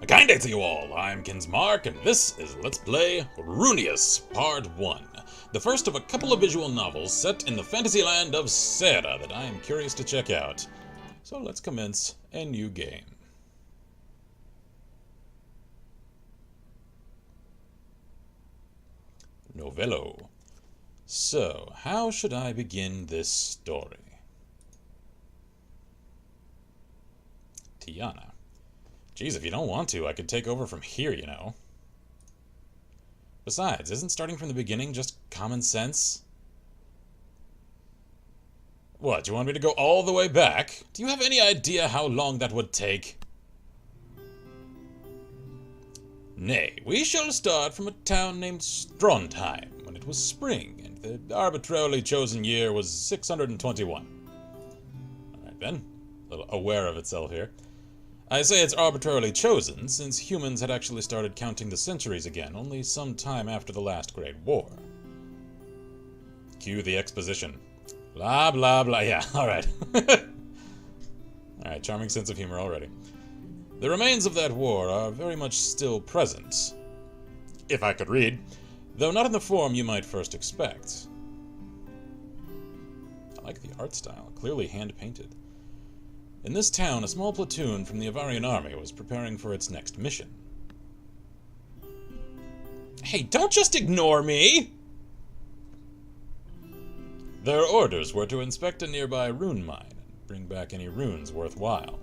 A kind day to you all, I'm Kinsmark, and this is Let's Play Runeous, Part 1. The first of a couple of visual novels set in the fantasy land of Sera that I am curious to check out. So let's commence a new game. Novello. So, how should I begin this story? Tiana. Geez, if you don't want to, I could take over from here, you know. Besides, isn't starting from the beginning just common sense? What, you want me to go all the way back? Do you have any idea how long that would take? Nay, we shall start from a town named Strondheim, when it was spring, and the arbitrarily chosen year was 621. Alright then, a little aware of itself here. I say it's arbitrarily chosen, since humans had actually started counting the centuries again only some time after the last Great War. Cue the exposition. Blah, blah, blah. Yeah, alright. Alright, charming sense of humor already. The remains of that war are very much still present. If I could read, though not in the form you might first expect. I like the art style, clearly hand-painted. In this town, a small platoon from the Avarian army was preparing for its next mission. Hey, don't just ignore me! Their orders were to inspect a nearby rune mine and bring back any runes worthwhile.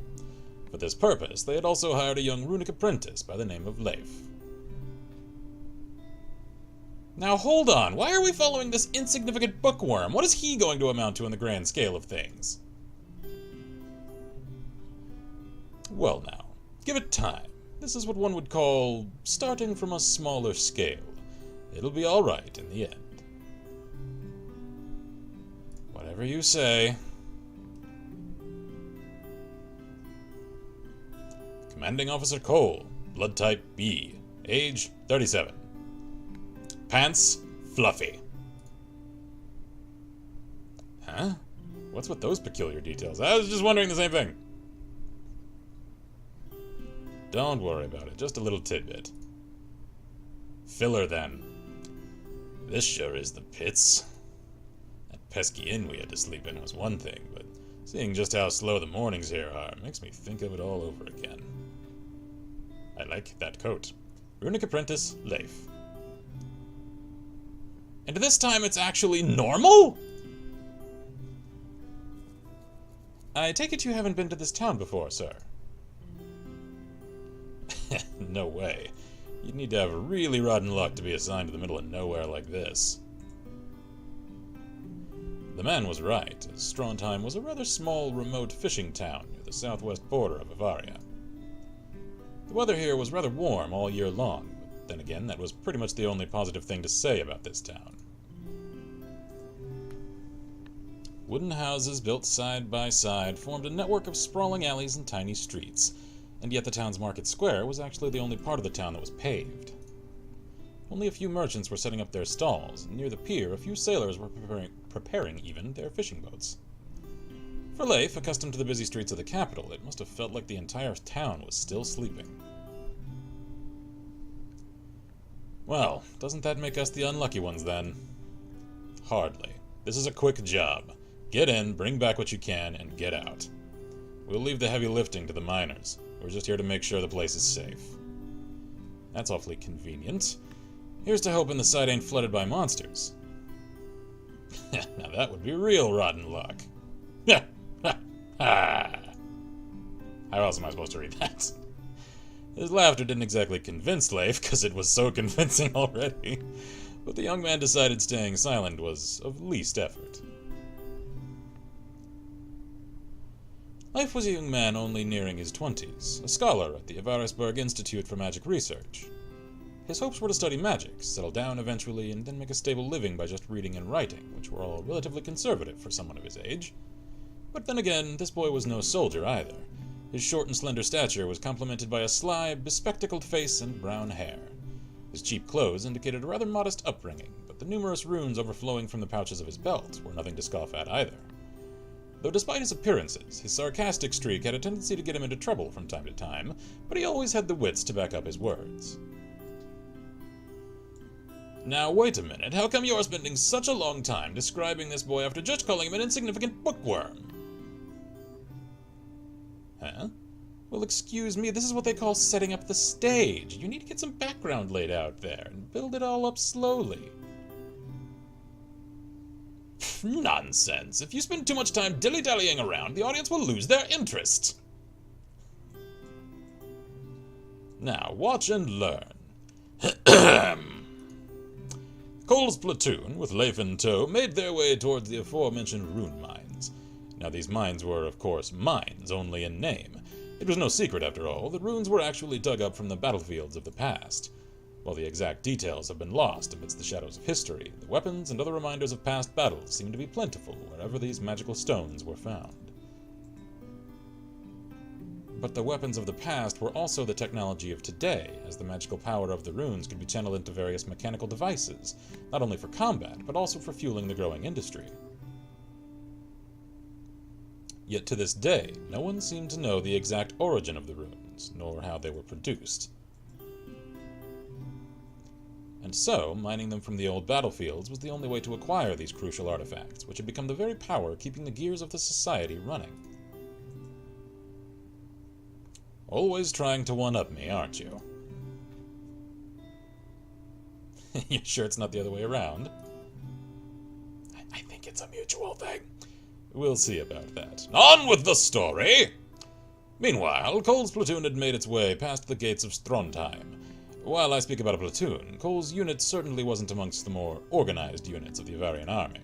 For this purpose, they had also hired a young runic apprentice by the name of Leif. Now hold on, why are we following this insignificant bookworm? What is he going to amount to in the grand scale of things? Well now, give it time. This is what one would call starting from a smaller scale. It'll be alright in the end. Whatever you say. Commanding Officer Cole, blood type B, age 37. Pants, fluffy. Huh? What's with those peculiar details? I was just wondering the same thing. Don't worry about it, just a little tidbit. Filler, then. This sure is the pits. That pesky inn we had to sleep in was one thing, but seeing just how slow the mornings here are makes me think of it all over again. I like that coat. Runic Apprentice, Leif. And this time it's actually normal? I take it you haven't been to this town before, sir? No way. You'd need to have really rotten luck to be assigned to the middle of nowhere like this. The man was right, as Strondheim was a rather small, remote fishing town near the southwest border of Bavaria. The weather here was rather warm all year long, but then again, that was pretty much the only positive thing to say about this town. Wooden houses built side by side formed a network of sprawling alleys and tiny streets, and yet the town's market square was actually the only part of the town that was paved. Only a few merchants were setting up their stalls, and near the pier a few sailors were preparing even their fishing boats. For Leif, accustomed to the busy streets of the capital, it must have felt like the entire town was still sleeping. Well, doesn't that make us the unlucky ones then? Hardly. This is a quick job. Get in, bring back what you can, and get out. We'll leave the heavy lifting to the miners. We're just here to make sure the place is safe. That's awfully convenient. Here's to hoping the site ain't flooded by monsters. Now that would be real rotten luck. How else am I supposed to read that? His laughter didn't exactly convince Leif, because it was so convincing already. But the young man decided staying silent was of least effort. Leif was a young man only nearing his 20s, a scholar at the Avarisburg Institute for Magic Research. His hopes were to study magic, settle down eventually, and then make a stable living by just reading and writing, which were all relatively conservative for someone of his age. But then again, this boy was no soldier either. His short and slender stature was complemented by a sly, bespectacled face and brown hair. His cheap clothes indicated a rather modest upbringing, but the numerous runes overflowing from the pouches of his belt were nothing to scoff at either. Though despite his appearances, his sarcastic streak had a tendency to get him into trouble from time to time, but he always had the wits to back up his words. Now wait a minute, how come you're spending such a long time describing this boy after just calling him an insignificant bookworm? Huh? Well, excuse me, this is what they call setting up the stage. You need to get some background laid out there and build it all up slowly. Nonsense. If you spend too much time dilly-dallying around, the audience will lose their interest. Now, watch and learn. Cole's platoon, with Leif in tow, made their way towards the aforementioned rune mines. Now, these mines were, of course, mines, only in name. It was no secret, after all, that runes were actually dug up from the battlefields of the past. While the exact details have been lost amidst the shadows of history, the weapons and other reminders of past battles seem to be plentiful wherever these magical stones were found. But the weapons of the past were also the technology of today, as the magical power of the runes could be channeled into various mechanical devices, not only for combat, but also for fueling the growing industry. Yet to this day, no one seemed to know the exact origin of the runes, nor how they were produced. And so, mining them from the old battlefields was the only way to acquire these crucial artifacts, which had become the very power keeping the gears of the society running. Always trying to one-up me, aren't you? You sure it's not the other way around? I think it's a mutual thing. We'll see about that. On with the story! Meanwhile, Cole's platoon had made its way past the gates of Strondheim. While I speak about a platoon, Cole's unit certainly wasn't amongst the more organized units of the Avarian army.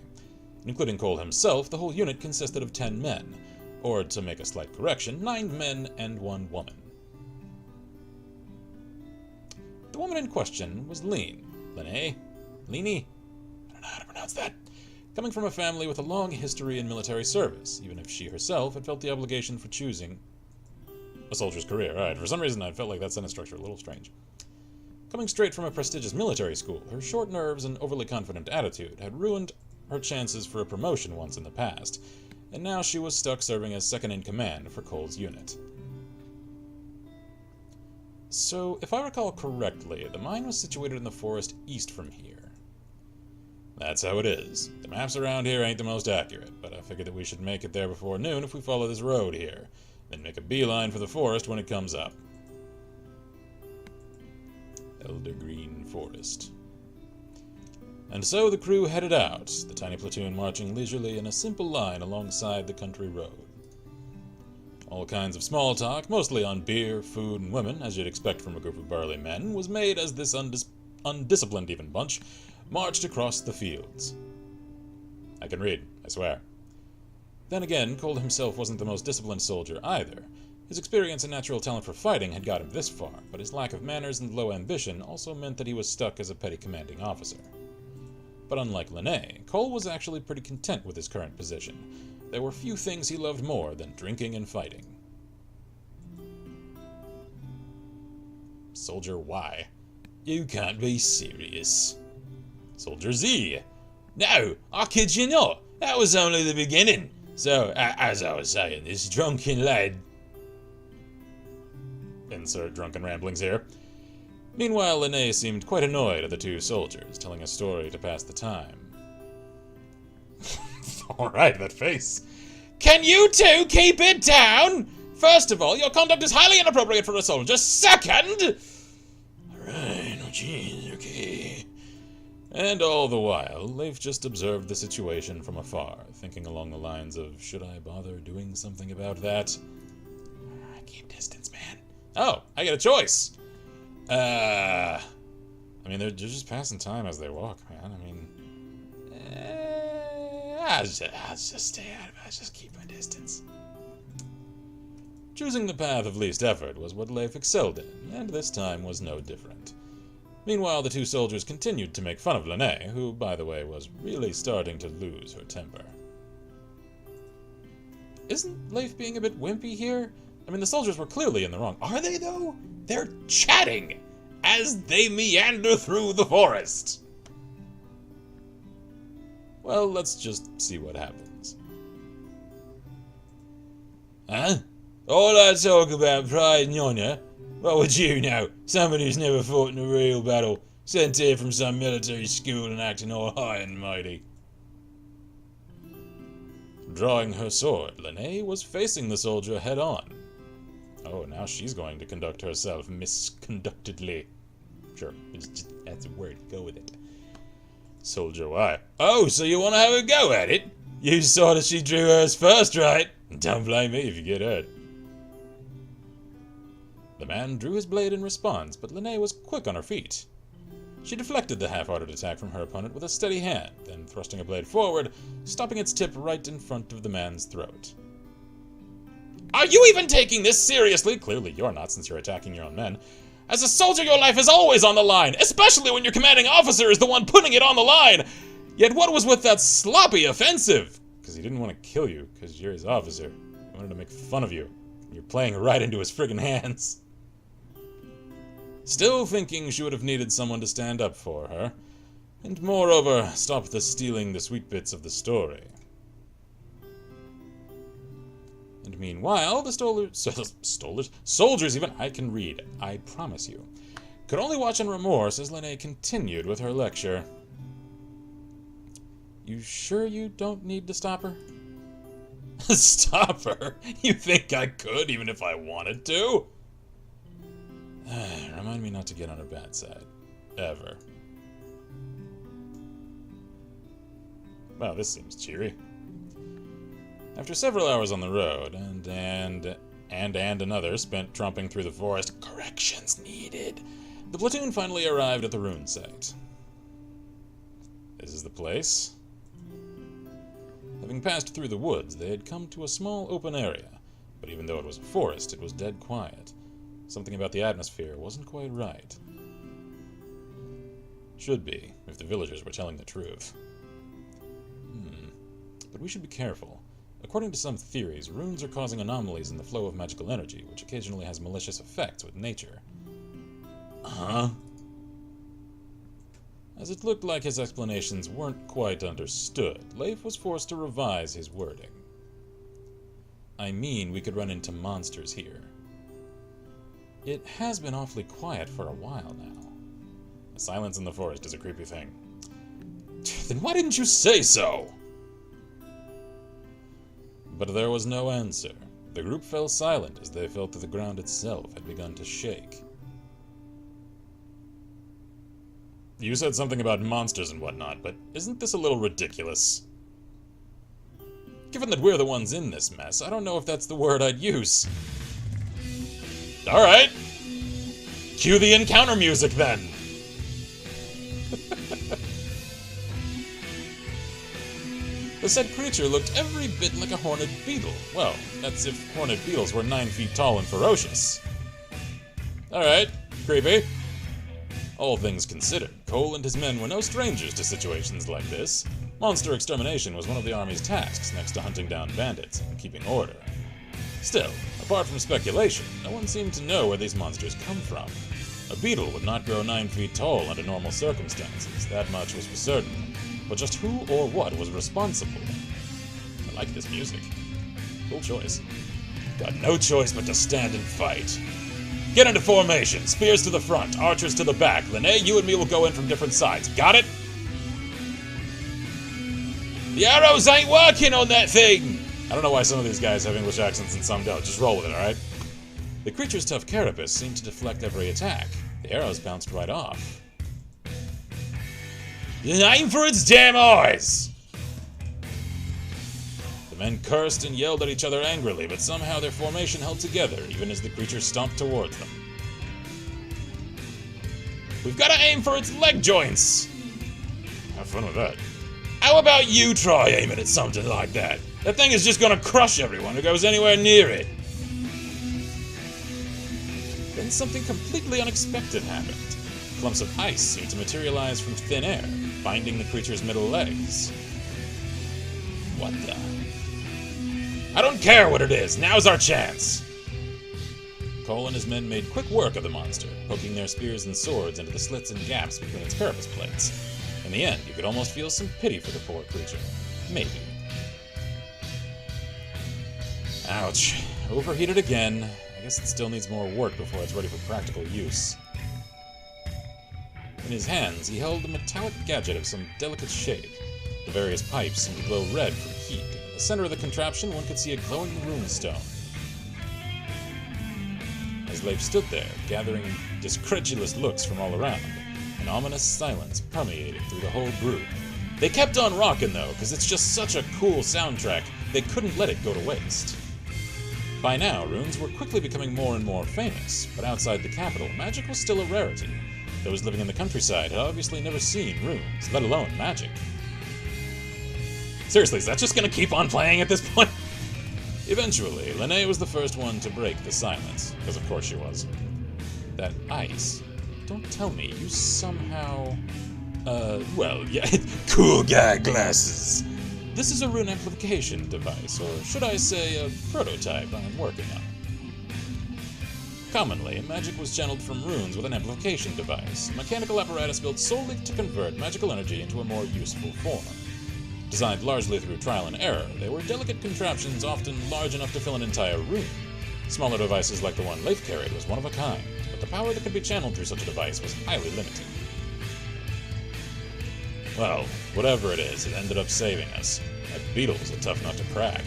Including Cole himself, the whole unit consisted of 10 men, or, to make a slight correction, 9 men and 1 woman. The woman in question was Leaney? I don't know how to pronounce that. Coming from a family with a long history in military service, even if she herself had felt the obligation for choosing a soldier's career. Alright, for some reason I felt like that sentence structure a little strange. Coming straight from a prestigious military school, her short nerves and overly confident attitude had ruined her chances for a promotion once in the past, and now she was stuck serving as second-in-command for Cole's unit. So, if I recall correctly, the mine was situated in the forest east from here. That's how it is. The maps around here ain't the most accurate, but I figured that we should make it there before noon if we follow this road here, then make a beeline for the forest when it comes up. Elder Green Forest. And so the crew headed out, the tiny platoon marching leisurely in a simple line alongside the country road. All kinds of small talk, mostly on beer, food, and women, as you'd expect from a group of burly men, was made as this undisciplined even bunch marched across the fields. I can read, I swear. Then again, Cole himself wasn't the most disciplined soldier either. His experience and natural talent for fighting had got him this far, but his lack of manners and low ambition also meant that he was stuck as a petty commanding officer. But unlike Leaney, Cole was actually pretty content with his current position. There were few things he loved more than drinking and fighting. Soldier Y. You can't be serious. Soldier Z. No, I kid you not. That was only the beginning. So, as I was saying, this drunken lad... Insert drunken ramblings here. Meanwhile, Leaney seemed quite annoyed at the two soldiers, telling a story to pass the time. Alright, that face. Can you two keep it down? First of all, your conduct is highly inappropriate for a soldier. Second... Alright, oh jeez, okay. And all the while, Leif just observed the situation from afar, thinking along the lines of, should I bother doing something about that? Keep distance, man. Oh, I get a choice. I mean, they're just passing time as they walk, man. I mean, I'll just stay out of it. I'll just keep my distance. Choosing the path of least effort was what Leif excelled in, and this time was no different. Meanwhile, the two soldiers continued to make fun of Leaney, who, by the way, was really starting to lose her temper. Isn't Leif being a bit wimpy here? I mean, the soldiers were clearly in the wrong. Are they, though? They're chatting as they meander through the forest. Well, let's just see what happens. Huh? All that talk about pride and honour? What would you know? Somebody who's never fought in a real battle, sent here from some military school and acting all high and mighty. Drawing her sword, Lene was facing the soldier head on. Oh, now she's going to conduct herself misconductedly. Sure, that's a word, go with it. Soldier, why? Oh, so you want to have a go at it? You saw that she drew hers first, right? Don't blame me if you get hurt. The man drew his blade in response, but Lene was quick on her feet. She deflected the half-hearted attack from her opponent with a steady hand, then thrusting a blade forward, stopping its tip right in front of the man's throat. Are you even taking this seriously? Clearly you're not, since you're attacking your own men. As a soldier, your life is always on the line, especially when your commanding officer is the one putting it on the line. Yet what was with that sloppy offensive? Because he didn't want to kill you, because you're his officer. He wanted to make fun of you. You're playing right into his friggin' hands. Still thinking she would have needed someone to stand up for her, and moreover, stop the stealing the sweet bits of the story. And meanwhile, the soldiers even, I can read, I promise you, could only watch in remorse as Lene continued with her lecture. You sure you don't need to stop her? Stop her? You think I could, even if I wanted to? Remind me not to get on her bad side. Ever. Well, this seems cheery. After several hours on the road, and another spent tromping through the forest, corrections needed, the platoon finally arrived at the rune site. This is the place. Having passed through the woods, they had come to a small open area, but even though it was a forest, it was dead quiet. Something about the atmosphere wasn't quite right. Should be, if the villagers were telling the truth. But we should be careful. According to some theories, runes are causing anomalies in the flow of magical energy, which occasionally has malicious effects with nature. Huh? As it looked like his explanations weren't quite understood, Leif was forced to revise his wording. I mean, we could run into monsters here. It has been awfully quiet for a while now. The silence in the forest is a creepy thing. Then why didn't you say so? But there was no answer. The group fell silent as they felt that the ground itself had begun to shake. You said something about monsters and whatnot, but isn't this a little ridiculous? Given that we're the ones in this mess, I don't know if that's the word I'd use. Alright. Cue the encounter music then. The said creature looked every bit like a horned beetle. Well, that's if horned beetles were 9 feet tall and ferocious. Alright, creepy. All things considered, Cole and his men were no strangers to situations like this. Monster extermination was one of the army's tasks next to hunting down bandits and keeping order. Still, apart from speculation, no one seemed to know where these monsters come from. A beetle would not grow 9 feet tall under normal circumstances, that much was for certain. But just who or what was responsible? I like this music. Cool choice. Got no choice but to stand and fight. Get into formation. Spears to the front, archers to the back. Lene, you and me will go in from different sides. Got it? The arrows ain't working on that thing! I don't know why some of these guys have English accents and some don't. Just roll with it, alright? The creature's tough carapace seemed to deflect every attack. The arrows bounced right off. Aim for its damn eyes! The men cursed and yelled at each other angrily, but somehow their formation held together, even as the creature stomped towards them. We've got to aim for its leg joints! Have fun with that. How about you try aiming at something like that? That thing is just gonna crush everyone who goes anywhere near it. Then something completely unexpected happened. Clumps of ice seemed to materialize from thin air, binding the creature's middle legs. What the? I don't care what it is, now's our chance! Cole and his men made quick work of the monster, poking their spears and swords into the slits and gaps between its carapace plates. In the end, you could almost feel some pity for the poor creature. Maybe. Ouch. overheated again. I guess it still needs more work before it's ready for practical use. In his hands, he held a metallic gadget of some delicate shape. The various pipes seemed to glow red from heat. In the center of the contraption, one could see a glowing runestone. As Leif stood there, gathering discredulous looks from all around, an ominous silence permeated through the whole group. They kept on rocking, though, because it's just such a cool soundtrack, they couldn't let it go to waste. By now, runes were quickly becoming more and more famous, but outside the capital, magic was still a rarity. Those living in the countryside had obviously never seen runes, let alone magic. Seriously, is that just gonna keep on playing at this point? Eventually, Linnea was the first one to break the silence, because of course she was. That ice. Don't tell me you somehow... well, yeah, cool guy glasses. This is a rune amplification device, or should I say a prototype I'm working on. Commonly, magic was channeled from runes with an amplification device, a mechanical apparatus built solely to convert magical energy into a more useful form. Designed largely through trial and error, they were delicate contraptions often large enough to fill an entire room. Smaller devices like the one Leif carried was one of a kind, but the power that could be channeled through such a device was highly limited. Well, whatever it is, it ended up saving us. That beetle's a tough nut to crack.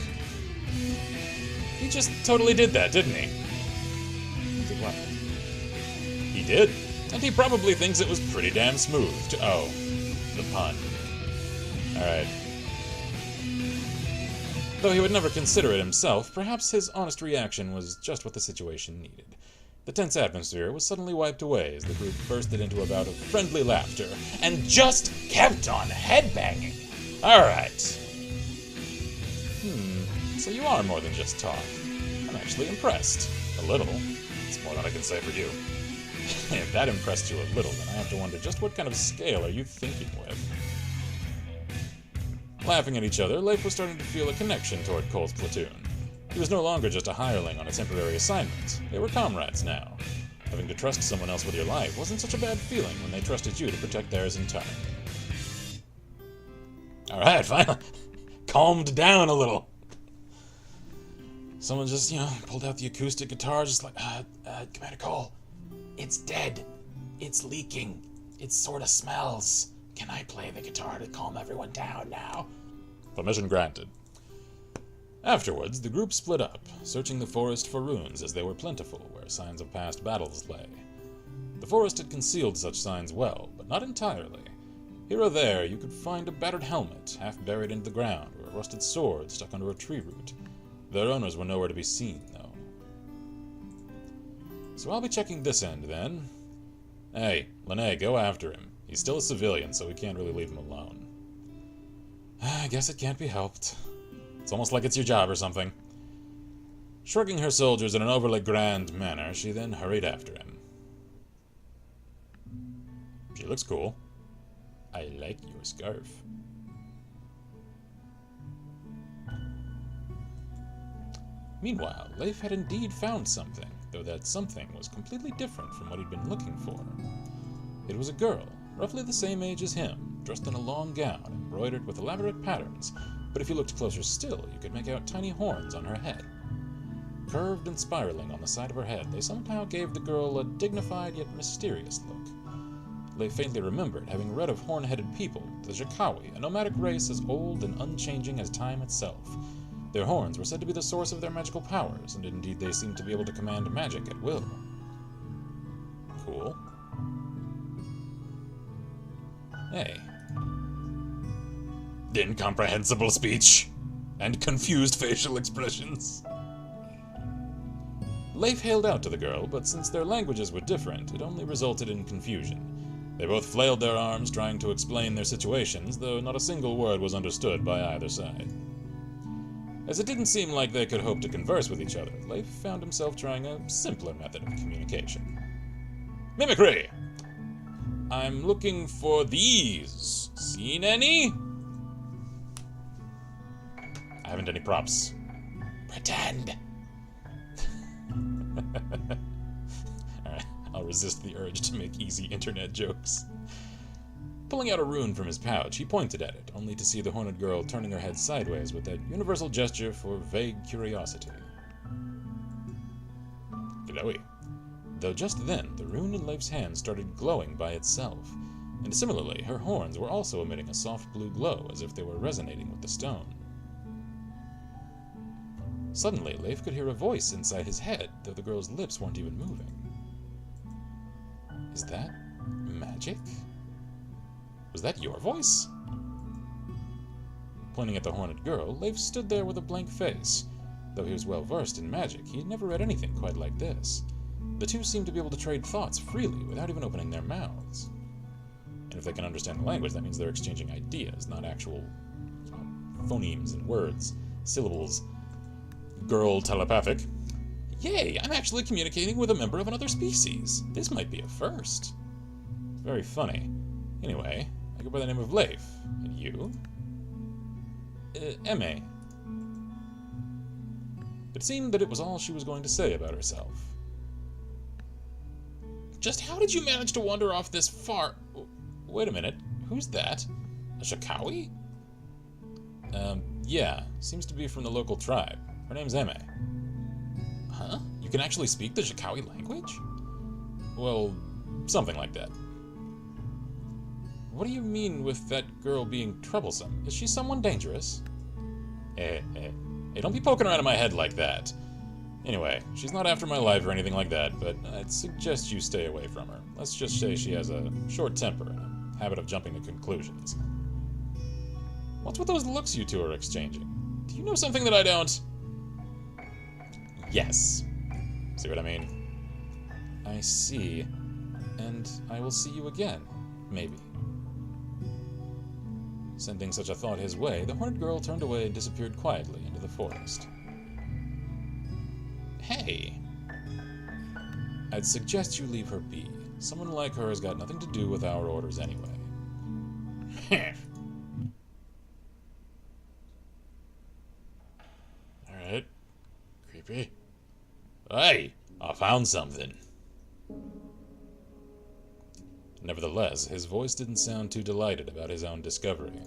He just totally did that, didn't he? Did what? He did. And he probably thinks it was pretty damn smooth. Oh, the pun. Alright. Though he would never consider it himself, perhaps his honest reaction was just what the situation needed. The tense atmosphere was suddenly wiped away as the group bursted into a bout of friendly laughter, and just kept on headbanging. Alright. So you are more than just talk. I'm actually impressed. A little. It's more than I can say for you. If that impressed you a little, then I have to wonder just what kind of scale are you thinking with? Laughing at each other, Leif was starting to feel a connection toward Cole's platoon. He was no longer just a hireling on a temporary assignment. They were comrades now. Having to trust someone else with your life wasn't such a bad feeling when they trusted you to protect theirs in turn. Alright, finally. Calmed down a little. Someone just, pulled out the acoustic guitar, just like, Commander Cole, it's dead. It's leaking. It sort of smells. Can I play the guitar to calm everyone down now? Permission granted. Afterwards, the group split up, searching the forest for runes as they were plentiful where signs of past battles lay. The forest had concealed such signs well, but not entirely. Here or there, you could find a battered helmet, half buried into the ground, or a rusted sword stuck under a tree root. Their owners were nowhere to be seen, though. So I'll be checking this end, then. Hey, Linnea, go after him. He's still a civilian, so we can't really leave him alone. I guess it can't be helped. It's almost like it's your job or something. Shrugging her soldiers in an overly grand manner, she then hurried after him. She looks cool. I like your scarf. Meanwhile, Leif had indeed found something, though that something was completely different from what he'd been looking for. It was a girl, roughly the same age as him, dressed in a long gown, embroidered with elaborate patterns, but if you looked closer still, you could make out tiny horns on her head. Curved and spiraling on the side of her head, they somehow gave the girl a dignified yet mysterious look. Leif faintly remembered having read of horn-headed people, the Jakawi, a nomadic race as old and unchanging as time itself. Their horns were said to be the source of their magical powers, and indeed they seemed to be able to command magic at will. Cool. Hey. Incomprehensible speech and confused facial expressions. Leif hailed out to the girl, but since their languages were different, it only resulted in confusion. They both flailed their arms, trying to explain their situations, though not a single word was understood by either side. As it didn't seem like they could hope to converse with each other, Leif found himself trying a simpler method of communication. Mimicry! I'm looking for these. Seen any? I haven't any props. Pretend! Alright, I'll resist the urge to make easy internet jokes. Pulling out a rune from his pouch, he pointed at it, only to see the horned girl turning her head sideways with that universal gesture for vague curiosity. Glowy. Though just then, the rune in Leif's hand started glowing by itself, and similarly, her horns were also emitting a soft blue glow as if they were resonating with the stone. Suddenly, Leif could hear a voice inside his head, though the girl's lips weren't even moving. Is that magic? Was that your voice? Pointing at the horned girl, Leif stood there with a blank face. Though he was well versed in magic, he had never read anything quite like this. The two seemed to be able to trade thoughts freely without even opening their mouths. And if they can understand the language, that means they're exchanging ideas, not actual phonemes and words, syllables. Girl telepathic. Yay, I'm actually communicating with a member of another species. This might be a first. Very funny. Anyway, I go by the name of Leif. And you? M.A. It seemed that it was all she was going to say about herself. Just how did you manage to wander off this far? Wait a minute. Who's that? A Shakawi? Yeah. Seems to be from the local tribe. Her name's M.A. Huh? You can actually speak the Shakawi language? Well, something like that. What do you mean with that girl being troublesome? Is she someone dangerous? Hey, don't be poking around in my head like that. Anyway, she's not after my life or anything like that, but I'd suggest you stay away from her. Let's just say she has a short temper and a habit of jumping to conclusions. What's with those looks you two are exchanging? Do you know something that I don't? Yes. See what I mean? I see. And I will see you again. Maybe. Sending such a thought his way, the horned girl turned away and disappeared quietly into the forest. Hey! I'd suggest you leave her be. Someone like her has got nothing to do with our orders anyway. Alright. Creepy. Hey! I found something. Nevertheless, his voice didn't sound too delighted about his own discovery.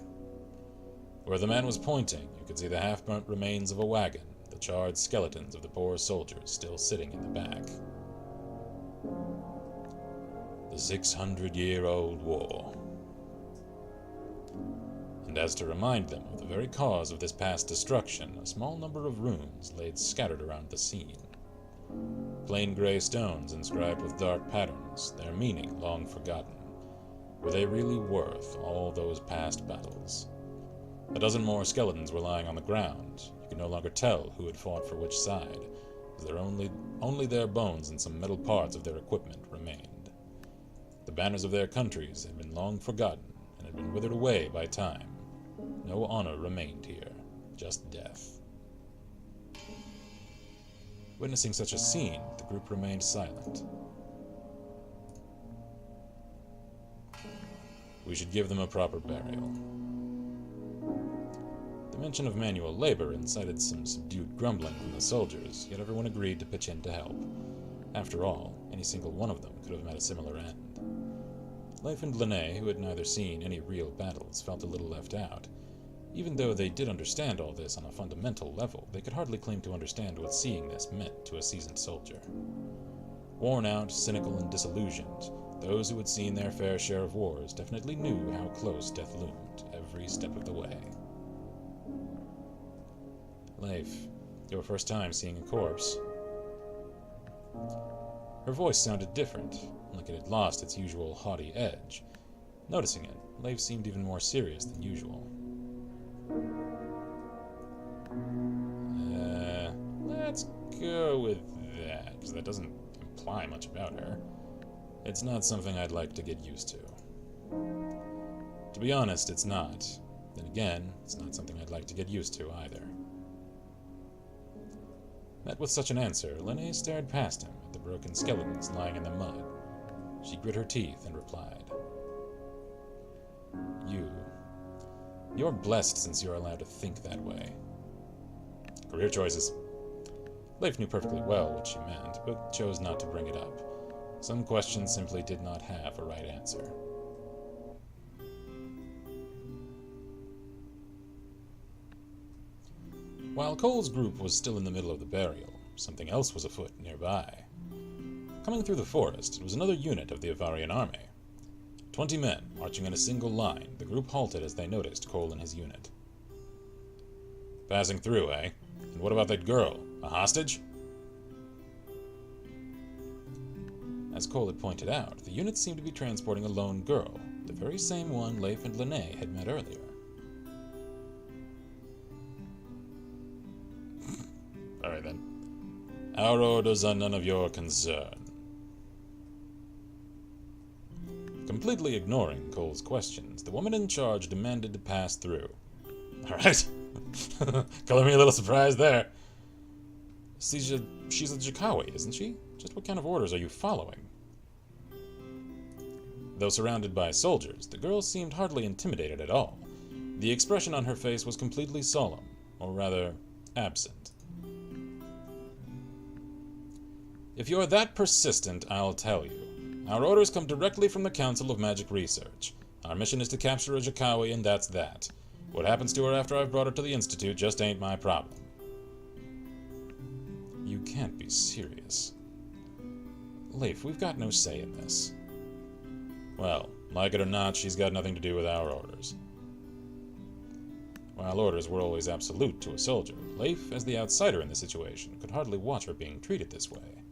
Where the man was pointing, you could see the half-burnt remains of a wagon, the charred skeletons of the poor soldiers still sitting in the back. The 600-year-old war. And as to remind them of the very cause of this past destruction, a small number of runes laid scattered around the scene. Plain gray stones inscribed with dark patterns, their meaning long forgotten. Were they really worth all those past battles? A dozen more skeletons were lying on the ground. You could no longer tell who had fought for which side, as there only their bones and some metal parts of their equipment remained. The banners of their countries had been long forgotten and had been withered away by time. No honor remained here, just death. Witnessing such a scene, the group remained silent. We should give them a proper burial. The mention of manual labor incited some subdued grumbling from the soldiers, yet everyone agreed to pitch in to help. After all, any single one of them could have met a similar end. Leif and Linné, who had neither seen any real battles, felt a little left out. Even though they did understand all this on a fundamental level, they could hardly claim to understand what seeing this meant to a seasoned soldier. Worn out, cynical, and disillusioned, those who had seen their fair share of wars definitely knew how close death loomed every step of the way. Leif, your first time seeing a corpse. Her voice sounded different, like it had lost its usual haughty edge. Noticing it, Leif seemed even more serious than usual. Let's go with that, because that doesn't imply much about her. It's not something I'd like to get used to. To be honest, it's not. Then again, it's not something I'd like to get used to either. Met with such an answer, Linné stared past him at the broken skeletons lying in the mud. She grit her teeth and replied, You're blessed since you're allowed to think that way. Career choices. Leif knew perfectly well what she meant, but chose not to bring it up. Some questions simply did not have a right answer. While Cole's group was still in the middle of the burial, something else was afoot nearby. Coming through the forest, it was another unit of the Avarian army. 20 men, marching in a single line, the group halted as they noticed Cole and his unit. Passing through, eh? And what about that girl? A hostage? As Cole had pointed out, the unit seemed to be transporting a lone girl, the very same one Leif and Linné had met earlier. Alright then. Our orders are none of your concern. Completely ignoring Cole's questions, the woman in charge demanded to pass through. Alright. Color me a little surprised there. She's a Jakawi, isn't she? Just what kind of orders are you following? Though surrounded by soldiers, the girl seemed hardly intimidated at all. The expression on her face was completely solemn, or rather, absent. If you're that persistent, I'll tell you. Our orders come directly from the Council of Magic Research. Our mission is to capture a Jakawi, and that's that. What happens to her after I've brought her to the Institute just ain't my problem. You can't be serious. Leif, we've got no say in this. Well, like it or not, she's got nothing to do with our orders. While orders were always absolute to a soldier, Leif, as the outsider in the situation, could hardly watch her being treated this way.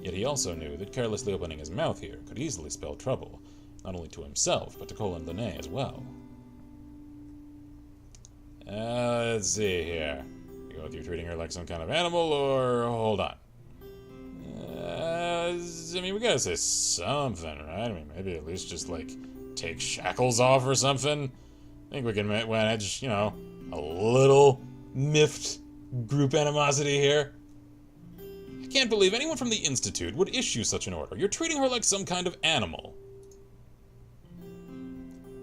Yet he also knew that carelessly opening his mouth here could easily spell trouble, not only to himself, but to Cole and Linné as well. Let's see here. You go with you treating her like some kind of animal, or hold on. I mean, we gotta say something, right? I mean, maybe at least just, like, take shackles off or something. I think we can manage, a little miffed group animosity here. I can't believe anyone from the Institute would issue such an order. You're treating her like some kind of animal.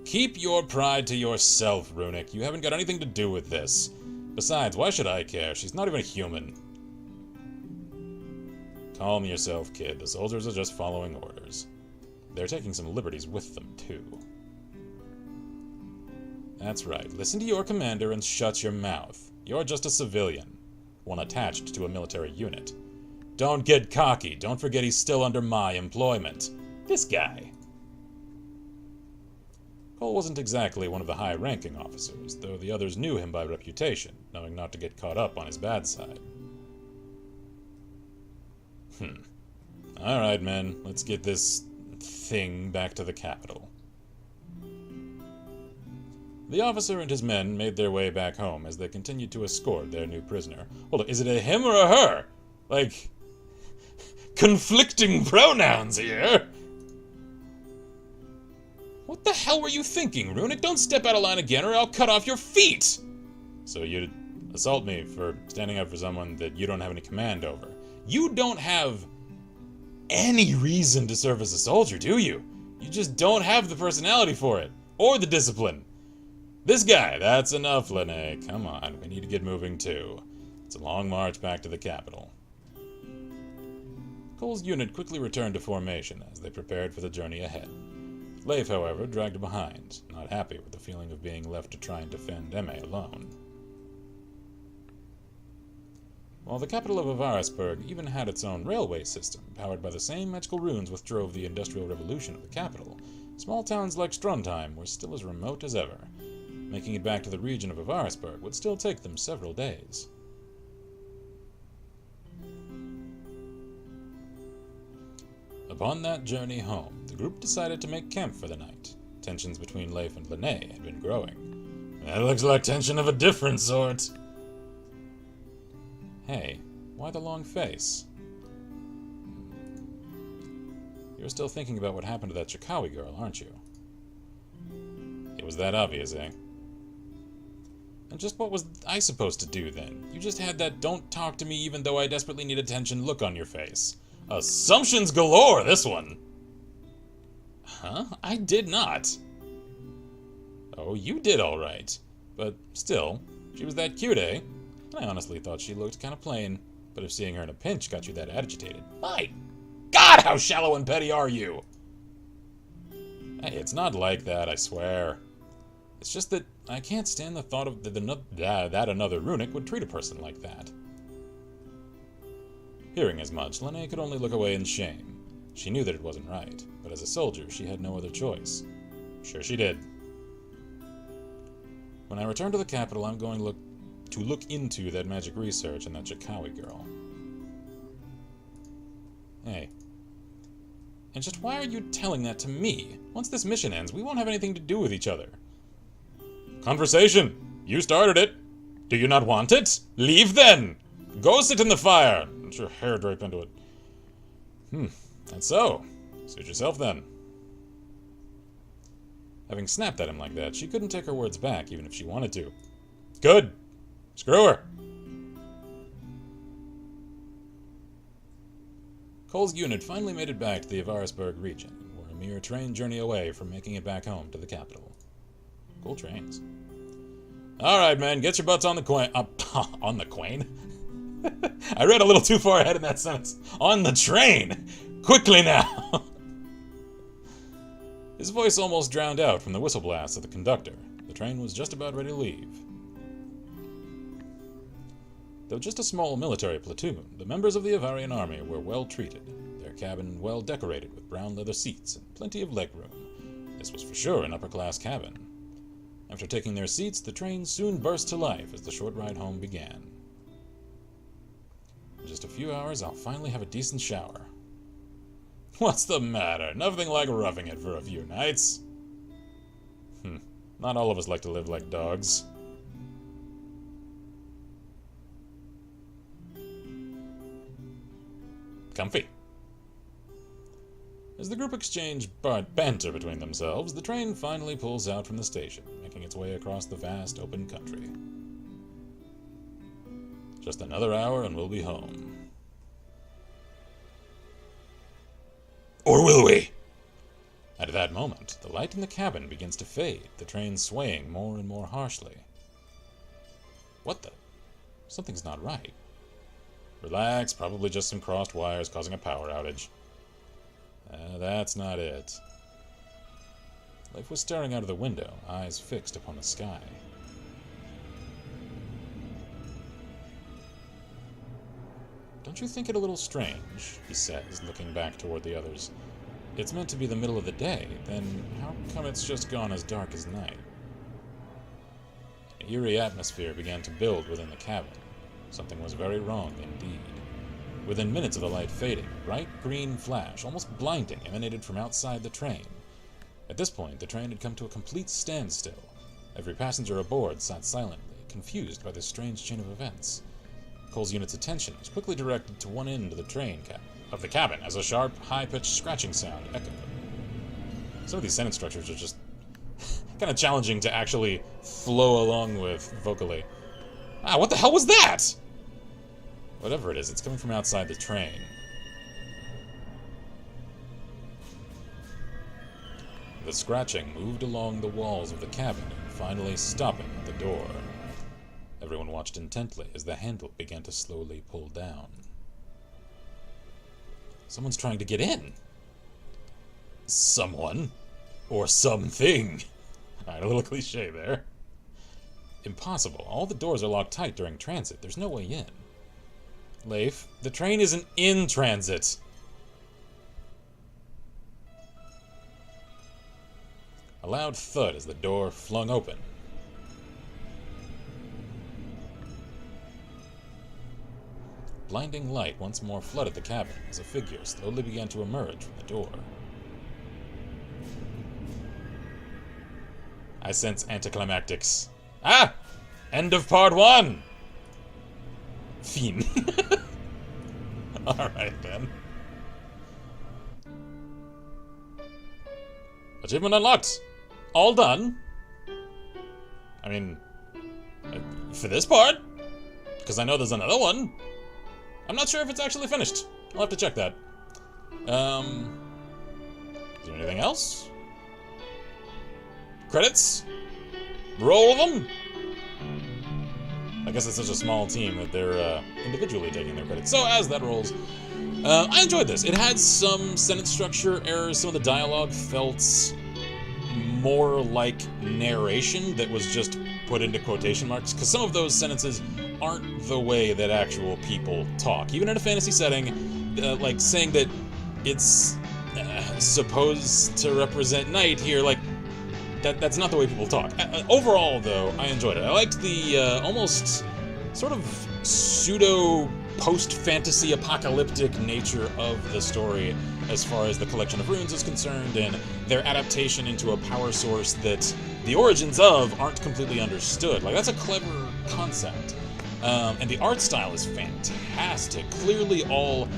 Keep your pride to yourself, Runic. You haven't got anything to do with this. Besides, why should I care? She's not even a human. Calm yourself, kid. The soldiers are just following orders. They're taking some liberties with them, too. That's right. Listen to your commander and shut your mouth. You're just a civilian, one attached to a military unit. Don't get cocky. Don't forget he's still under my employment. This guy. Cole wasn't exactly one of the high-ranking officers, though the others knew him by reputation, knowing not to get caught up on his bad side. Alright, men. Let's get this thing back to the capital. The officer and his men made their way back home as they continued to escort their new prisoner. Hold on, is it a him or a her? Like, conflicting pronouns here! What the hell were you thinking, Runic? Don't step out of line again or I'll cut off your feet! So you'd assault me for standing up for someone that you don't have any command over. You don't have any reason to serve as a soldier, do you? You just don't have the personality for it. Or the discipline. This guy, that's enough, Linné. Come on, we need to get moving too. It's a long march back to the capital. Cole's unit quickly returned to formation as they prepared for the journey ahead. Leif, however, dragged behind, not happy with the feeling of being left to try and defend Emme alone. While the capital of Avarisburg even had its own railway system, powered by the same magical runes which drove the Industrial Revolution of the capital, small towns like Strondheim were still as remote as ever. Making it back to the region of Avarisburg would still take them several days. Upon that journey home, the group decided to make camp for the night. Tensions between Leif and Linné had been growing. That looks like tension of a different sort. Hey, why the long face? You're still thinking about what happened to that Jakawi girl, aren't you? It was that obvious, eh? And just what was I supposed to do then? You just had that don't talk to me even though I desperately need attention look on your face. Assumptions galore, this one! Huh? I did not. Oh, you did alright. But still, she was that cute, eh? I honestly thought she looked kind of plain, but if seeing her in a pinch got you that agitated... My God, how shallow and petty are you? Hey, it's not like that, I swear. It's just that I can't stand the thought of that another Runic would treat a person like that. Hearing as much, Lene could only look away in shame. She knew that it wasn't right, but as a soldier, she had no other choice. Sure she did. When I return to the capital, I'm going to look into that magic research and that Jakawi girl. Hey. And just why are you telling that to me? Once this mission ends, we won't have anything to do with each other. Conversation! You started it! Do you not want it? Leave then! Go sit in the fire! Get your hair draped into it. And so, suit yourself then. Having snapped at him like that, she couldn't take her words back, even if she wanted to. Good! Screw her! Cole's unit finally made it back to the Avarisburg region, and were a mere train journey away from making it back home to the capital. Cool trains. Alright, man, get your butts on the quain. On the quain? I read a little too far ahead in that sentence. On the train! Quickly now! His voice almost drowned out from the whistle blast of the conductor. The train was just about ready to leave. Though just a small military platoon, the members of the Avarian army were well treated, their cabin well decorated with brown leather seats and plenty of legroom. This was for sure an upper-class cabin. After taking their seats, the train soon burst to life as the short ride home began. In just a few hours, I'll finally have a decent shower. What's the matter? Nothing like roughing it for a few nights. Not all of us like to live like dogs. Comfy. As the group exchange banter between themselves, the train finally pulls out from the station, making its way across the vast open country. Just another hour and we'll be home. Or will we? At that moment, the light in the cabin begins to fade, the train swaying more and more harshly. What the? Something's not right. Relax, probably just some crossed wires causing a power outage. That's not it. Leif was staring out of the window, eyes fixed upon the sky. Don't you think it a little strange, he says, looking back toward the others. It's meant to be the middle of the day, then how come it's just gone as dark as night? An eerie atmosphere began to build within the cabin. Something was very wrong indeed. Within minutes of the light fading, a bright green flash, almost blinding, emanated from outside the train. At this point, the train had come to a complete standstill. Every passenger aboard sat silently, confused by this strange chain of events. Cole's unit's attention was quickly directed to one end of the cabin as a sharp, high-pitched scratching sound echoed. Some of these sentence structures are just kind of challenging to actually flow along with vocally. What the hell was that? Whatever it is, it's coming from outside the train. The scratching moved along the walls of the cabin, finally stopping at the door. Everyone watched intently as the handle began to slowly pull down. Someone's trying to get in. Someone. Or something. Alright, a little cliche there. Impossible. All the doors are locked tight during transit. There's no way in. Leif, the train isn't in transit. A loud thud as the door flung open. Blinding light once more flooded the cabin as a figure slowly began to emerge from the door. I sense anticlimactics. End of part 1! Fiend. Alright then. Achievement unlocked! All done. I mean, for this part, because I know there's another one. I'm not sure if it's actually finished. I'll have to check that. Is there anything else? Credits? Roll them? I guess it's such a small team that they're individually taking their credits. So as that rolls, I enjoyed this. It had some sentence structure errors. Some of the dialogue felt more like narration that was just put into quotation marks, because some of those sentences aren't the way that actual people talk. Even in a fantasy setting, like saying that it's supposed to represent night here, like, that's not the way people talk. Overall, though, I enjoyed it. I liked the almost sort of pseudo post-fantasy apocalyptic nature of the story as far as the collection of runes is concerned, and their adaptation into a power source that the origins of aren't completely understood. Like, that's a clever concept. And the art style is fantastic. Clearly all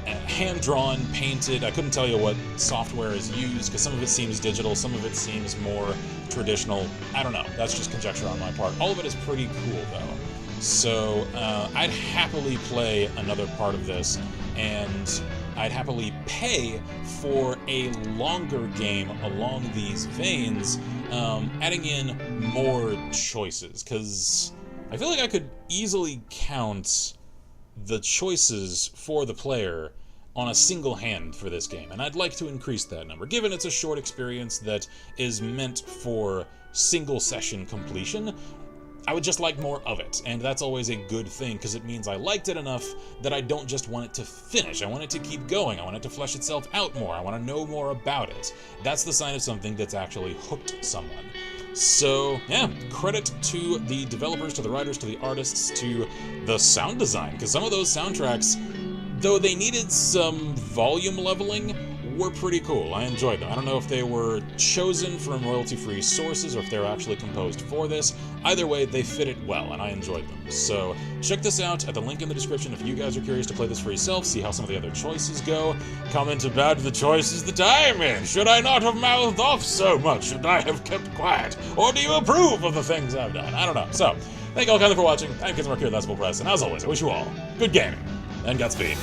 hand-drawn, painted. I couldn't tell you what software is used, because some of it seems digital, some of it seems more traditional. I don't know. That's just conjecture on my part. All of it is pretty cool, though. So, I'd happily play another part of this, and I'd happily pay for a longer game along these veins, adding in more choices, because I feel like I could easily count the choices for the player on a single hand for this game, and I'd like to increase that number. Given it's a short experience that is meant for single session completion, I would just like more of it, and that's always a good thing, because it means I liked it enough that I don't just want it to finish. I want it to keep going. I want it to flesh itself out more. I want to know more about it. That's the sign of something that's actually hooked someone. So, yeah, credit to the developers, to the writers, to the artists, to the sound design, because some of those soundtracks, though they needed some volume leveling, were pretty cool. I enjoyed them. I don't know if they were chosen from royalty-free sources or if they were actually composed for this. Either way, they fit it well, and I enjoyed them. So check this out at the link in the description if you guys are curious to play this for yourself, see how some of the other choices go. Comment about the choices that I made. Should I not have mouthed off so much? Should I have kept quiet? Or do you approve of the things I've done? I don't know. So, thank you all kindly for watching. I'm Kizmark here, that's Press, and as always, I wish you all good gaming and Godspeed.